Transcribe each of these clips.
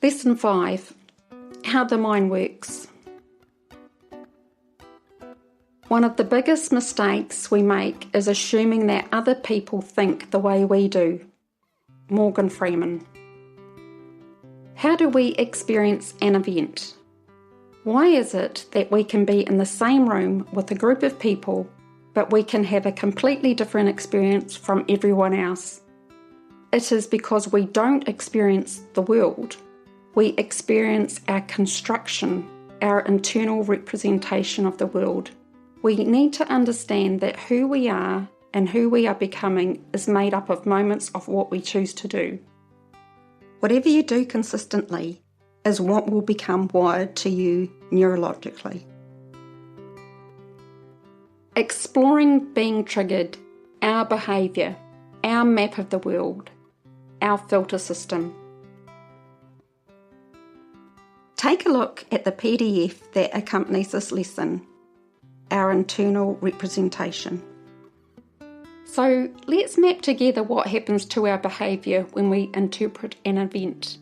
Lesson 5. How the mind works. One of the biggest mistakes we make is assuming that other people think the way we do. Morgan Freeman. How do we experience an event? Why is it that we can be in the same room with a group of people, but we can have a completely different experience from everyone else? It is because we don't experience the world. We experience our construction, our internal representation of the world. We need to understand that who we are and who we are becoming is made up of moments of what we choose to do. Whatever you do consistently is what will become wired to you neurologically. Exploring being triggered, our behaviour, our map of the world, our filter system. Take a look at the PDF that accompanies this lesson, our internal representation. So let's map together what happens to our behaviour when we interpret an event.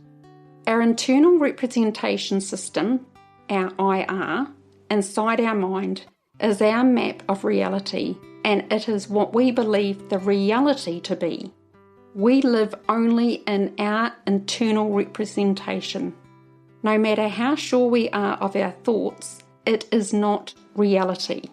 Our internal representation system, our IR, inside our mind is our map of reality, and it is what we believe the reality to be. We live only in our internal representation. No matter how sure we are of our thoughts, it is not reality.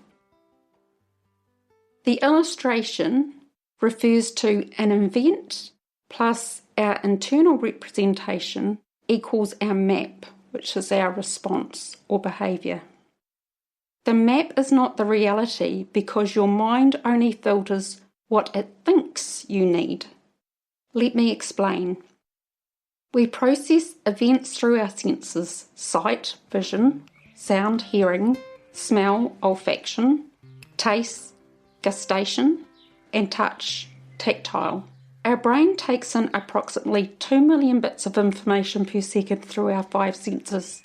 The illustration refers to an event plus our internal representation equals our map, which is our response or behaviour. The map is not the reality because your mind only filters what it thinks you need. Let me explain. We process events through our senses: sight, vision, sound, hearing, smell, olfaction, taste, gustation, and touch, tactile. Our brain takes in approximately 2 million bits of information per second through our 5 senses.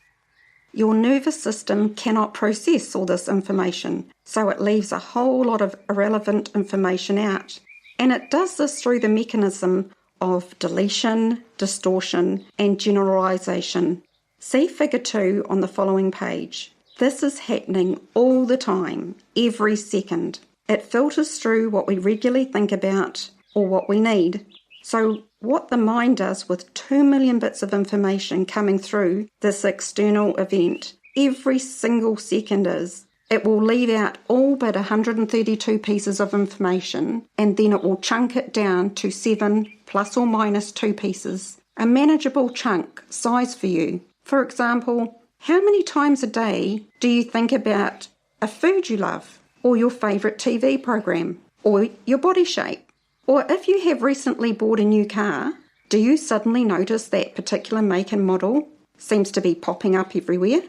Your nervous system cannot process all this information, so it leaves a whole lot of irrelevant information out. And it does this through the mechanism of deletion, distortion, and generalization. See Figure 2 on the following page. This is happening all the time, every second. It filters through what we regularly think about or what we need. So what the mind does with 2 million bits of information coming through this external event every single second is, it will leave out all but 132 pieces of information, and then it will chunk it down to 7 plus or minus 2 pieces, a manageable chunk size for you. For example, how many times a day do you think about a food you love, or your favourite TV program, or your body shape? Or if you have recently bought a new car, do you suddenly notice that particular make and model seems to be popping up everywhere?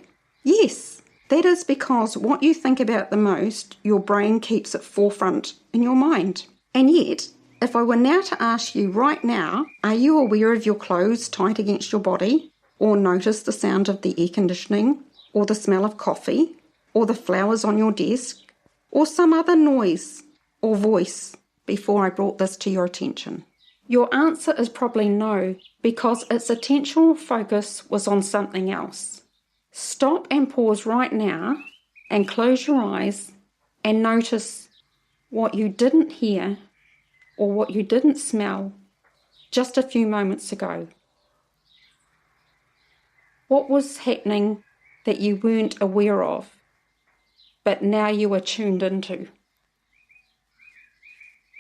Yes. That is because what you think about the most, your brain keeps at forefront in your mind. And yet, if I were now to ask you right now, are you aware of your clothes tight against your body? Or notice the sound of the air conditioning? Or the smell of coffee? Or the flowers on your desk? Or some other noise or voice before I brought this to your attention? Your answer is probably no, because its attentional focus was on something else. Stop and pause right now and close your eyes and notice what you didn't hear or what you didn't smell just a few moments ago. What was happening that you weren't aware of, but now you are tuned into?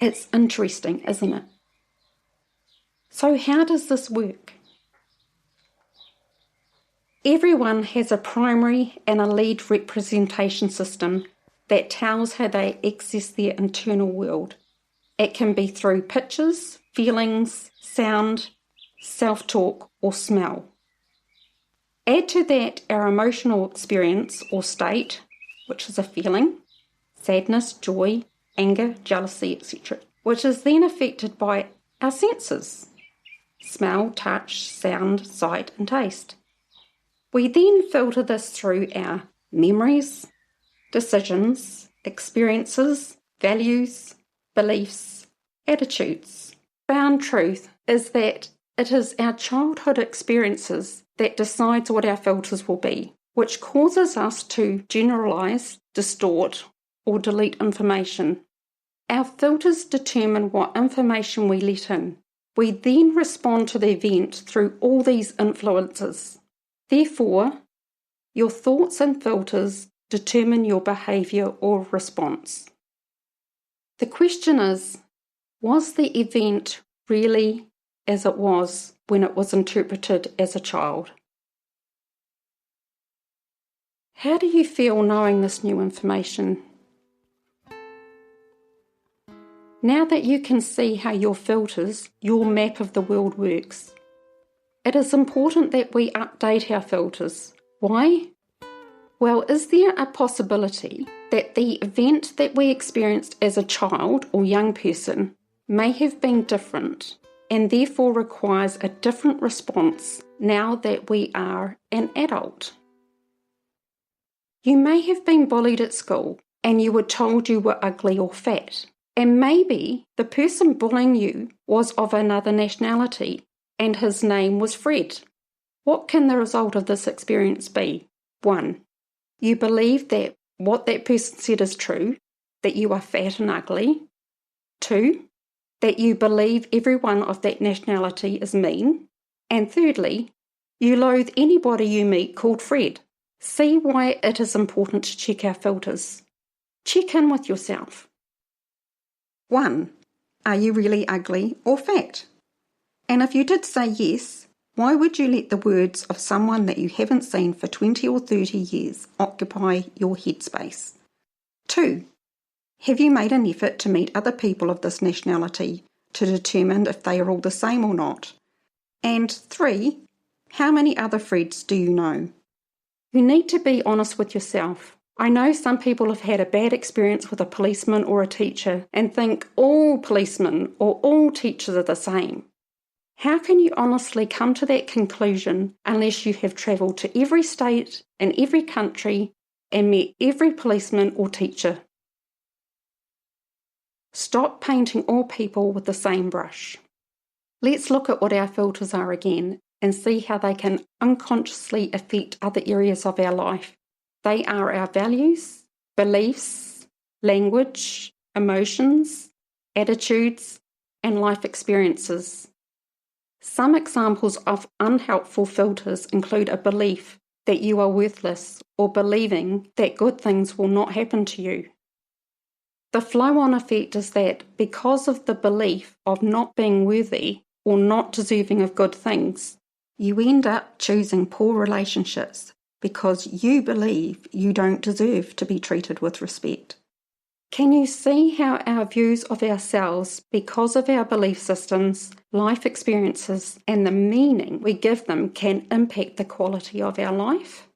It's interesting, isn't it? So how does this work? Everyone has a primary and a lead representation system that tells how they access their internal world. It can be through pictures, feelings, sound, self-talk, or smell. Add to that our emotional experience or state, which is a feeling, sadness, joy, anger, jealousy, etc., which is then affected by our senses: smell, touch, sound, sight, and taste. We then filter this through our memories, decisions, experiences, values, beliefs, attitudes. Found truth is that it is our childhood experiences that decides what our filters will be, which causes us to generalize, distort, or delete information. Our filters determine what information we let in. We then respond to the event through all these influences. Therefore, your thoughts and filters determine your behaviour or response. The question is, was the event really as it was when it was interpreted as a child? How do you feel knowing this new information? Now that you can see how your filters, your map of the world works, it is important that we update our filters. Why? Well, is there a possibility that the event that we experienced as a child or young person may have been different and therefore requires a different response now that we are an adult? You may have been bullied at school and you were told you were ugly or fat. And maybe the person bullying you was of another nationality and his name was Fred. What can the result of this experience be? 1. You believe that what that person said is true, that you are fat and ugly. 2. That you believe everyone of that nationality is mean. And thirdly, you loathe anybody you meet called Fred. See why it is important to check our filters. Check in with yourself. 1. Are you really ugly or fat? And if you did say yes, why would you let the words of someone that you haven't seen for 20 or 30 years occupy your headspace? 2. Have you made an effort to meet other people of this nationality to determine if they are all the same or not? And 3. How many other Freds do you know? You need to be honest with yourself. I know some people have had a bad experience with a policeman or a teacher and think all policemen or all teachers are the same. How can you honestly come to that conclusion unless you have travelled to every state and every country and met every policeman or teacher? Stop painting all people with the same brush. Let's look at what our filters are again and see how they can unconsciously affect other areas of our life. They are our values, beliefs, language, emotions, attitudes, and life experiences. Some examples of unhelpful filters include a belief that you are worthless or believing that good things will not happen to you. The flow-on effect is that because of the belief of not being worthy or not deserving of good things, you end up choosing poor relationships because you believe you don't deserve to be treated with respect. Can you see how our views of ourselves, because of our belief systems, life experiences, and the meaning we give them, can impact the quality of our life?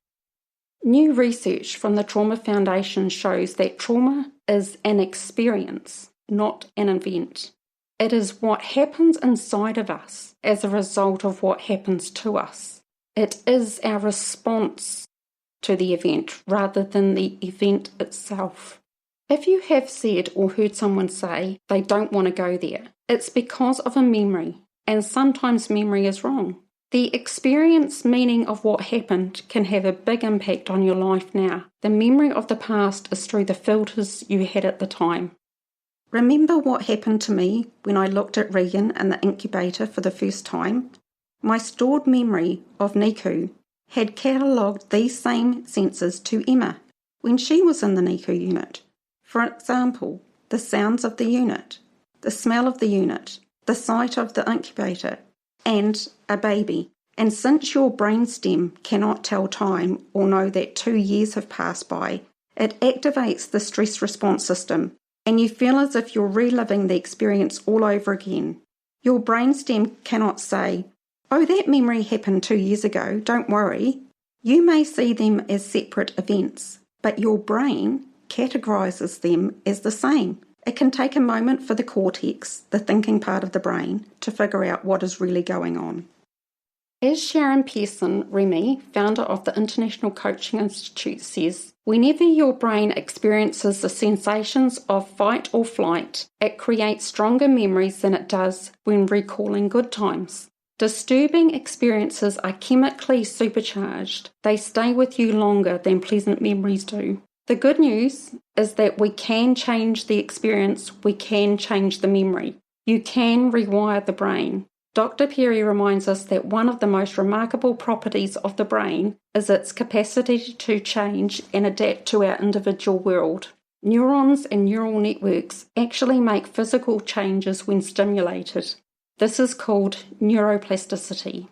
New research from the Trauma Foundation shows that trauma is an experience, not an event. It is what happens inside of us as a result of what happens to us. It is our response to the event rather than the event itself. If you have said or heard someone say they don't want to go there, it's because of a memory, and sometimes memory is wrong. The experience meaning of what happened can have a big impact on your life now. The memory of the past is through the filters you had at the time. Remember what happened to me when I looked at Regan in the incubator for the first time? My stored memory of NICU had catalogued these same senses to Emma when she was in the NICU unit. For example, the sounds of the unit, the smell of the unit, the sight of the incubator, and a baby. And since your brainstem cannot tell time or know that 2 years have passed by, it activates the stress response system, and you feel as if you're reliving the experience all over again. Your brainstem cannot say, "Oh, that memory happened 2 years ago, don't worry." You may see them as separate events, but your brain categorises them as the same. It can take a moment for the cortex, the thinking part of the brain, to figure out what is really going on. As Sharon Pearson Remy, founder of the International Coaching Institute, says, whenever your brain experiences the sensations of fight or flight, it creates stronger memories than it does when recalling good times. Disturbing experiences are chemically supercharged. They stay with you longer than pleasant memories do. The good news is that we can change the experience, we can change the memory. You can rewire the brain. Dr. Perry reminds us that one of the most remarkable properties of the brain is its capacity to change and adapt to our individual world. Neurons and neural networks actually make physical changes when stimulated. This is called neuroplasticity.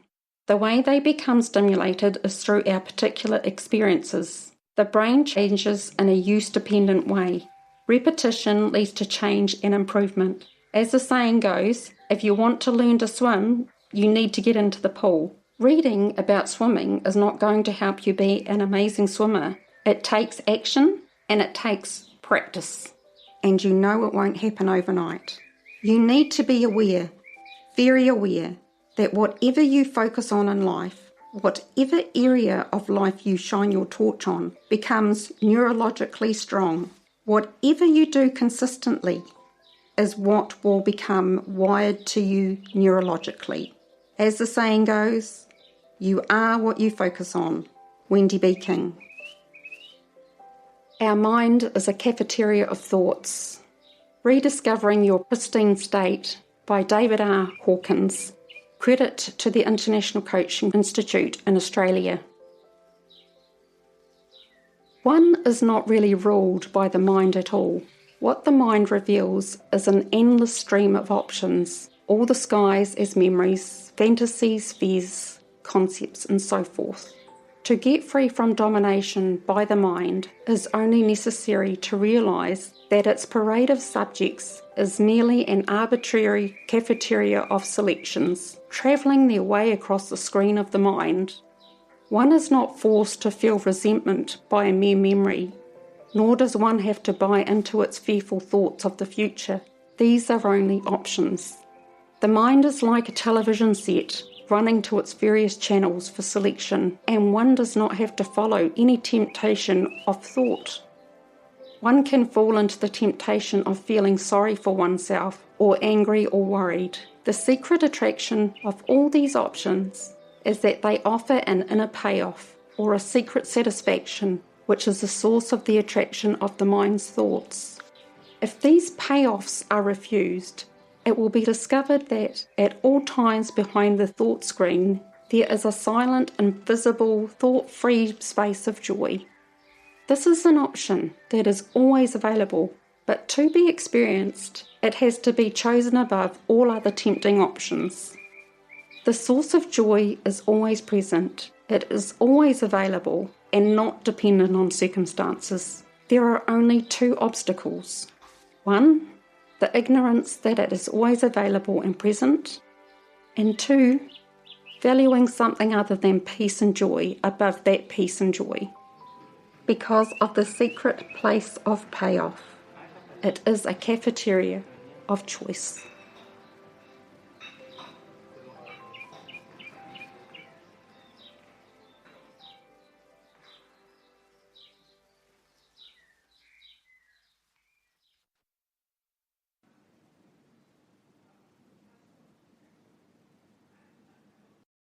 The way they become stimulated is through our particular experiences. The brain changes in a use-dependent way. Repetition leads to change and improvement. As the saying goes, if you want to learn to swim, you need to get into the pool. Reading about swimming is not going to help you be an amazing swimmer. It takes action and it takes practice. And you know it won't happen overnight. You need to be aware, very aware, that whatever you focus on in life, whatever area of life you shine your torch on, becomes neurologically strong. Whatever you do consistently is what will become wired to you neurologically. As the saying goes, you are what you focus on. Wendy B. King. Our mind is a cafeteria of thoughts. Rediscovering Your Pristine State by David R. Hawkins. Credit to the International Coaching Institute in Australia. One is not really ruled by the mind at all. What the mind reveals is an endless stream of options, all disguised as memories, fantasies, fears, concepts, and so forth. To get free from domination by the mind is only necessary to realise that its parade of subjects is merely an arbitrary cafeteria of selections, travelling their way across the screen of the mind. One is not forced to feel resentment by a mere memory, nor does one have to buy into its fearful thoughts of the future. These are only options. The mind is like a television set, running to its various channels for selection, and one does not have to follow any temptation of thought. One can fall into the temptation of feeling sorry for oneself, or angry or worried. The secret attraction of all these options is that they offer an inner payoff, or a secret satisfaction, which is the source of the attraction of the mind's thoughts. If these payoffs are refused, it will be discovered that at all times behind the thought screen, there is a silent, invisible, thought-free space of joy. This is an option that is always available, but to be experienced, it has to be chosen above all other tempting options. The source of joy is always present. It is always available and not dependent on circumstances. There are only two obstacles. One, the ignorance that it is always available and present. And two, valuing something other than peace and joy above that peace and joy. Because of the secret place of payoff. It is a cafeteria of choice.